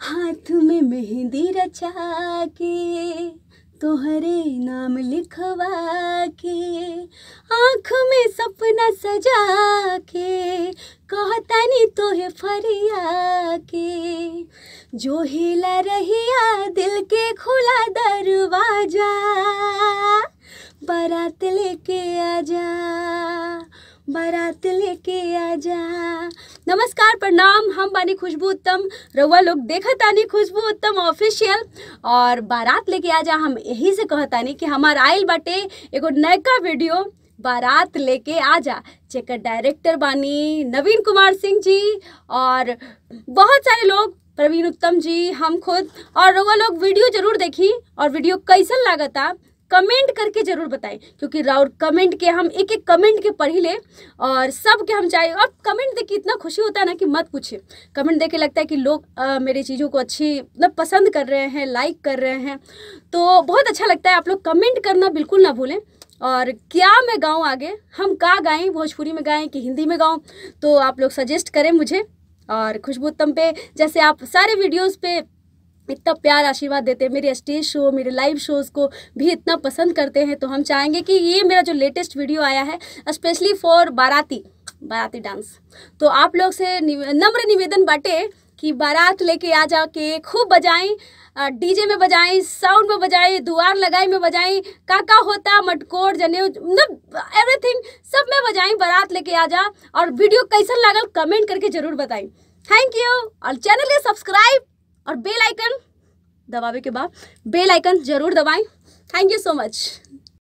हाथ में मेहंदी रचा के तोहरे नाम लिखवा के, आँख में सपना सजा के कहतानी तोहे फरिया के, जो हिला रहिया दिल के खुला दरवाजा, बारात लेके आजा, बारात लेके आजा। नमस्कार, प्रणाम, हम बानी खुशबू उत्तम, रउआ लोग देखतानी खुशबू उत्तम ऑफिशियल। और बारात लेके आजा हम यही से कहतानी कि हमार आइल बाटे एगो नयका वीडियो बारात लेके आजा, जेकर डायरेक्टर बानी नवीन कुमार सिंह जी और बहुत सारे लोग, प्रवीण उत्तम जी, हम खुद। और रउआ लोग वीडियो जरूर देखी और वीडियो कैसन लागता कमेंट करके जरूर बताएं, क्योंकि राउर कमेंट के हम एक एक कमेंट के पढ़ी ले और सब के हम चाहे। और कमेंट देख के इतना खुशी होता है ना कि मत पूछिए। कमेंट देख के लगता है कि लोग मेरी चीज़ों को अच्छी मतलब पसंद कर रहे हैं, लाइक कर रहे हैं, तो बहुत अच्छा लगता है। आप लोग कमेंट करना बिल्कुल ना भूलें। और क्या मैं गाऊँ आगे, हम का गाएँ, भोजपुरी में गाएँ कि हिंदी में गाऊँ, तो आप लोग सजेस्ट करें मुझे। और खुशबू उत्तम पे जैसे आप सारे वीडियोज़ पे इतना प्यार आशीर्वाद देते हैं, मेरे स्टेज शो, मेरे लाइव शोज़ को भी इतना पसंद करते हैं, तो हम चाहेंगे कि ये मेरा जो लेटेस्ट वीडियो आया है स्पेशली फॉर बाराती डांस, तो आप लोग से नम्र निवेदन बाटे कि बारात लेके आ जा के खूब बजाएं, डीजे में बजाएं, साउंड में बजाएं, दुआर लगाई में बजाएं, काका होता, मटकोर, जनेऊ, मतलब एवरीथिंग सब में बजाएं, बारात लेके आ जा। और वीडियो कैसा लागल कमेंट करके जरूर बताएं। Thank you. और चैनल के सब्सक्राइब और बेल आइकन दबावे के बाद बेल आइकन जरूर दबाएं। Thank you so much.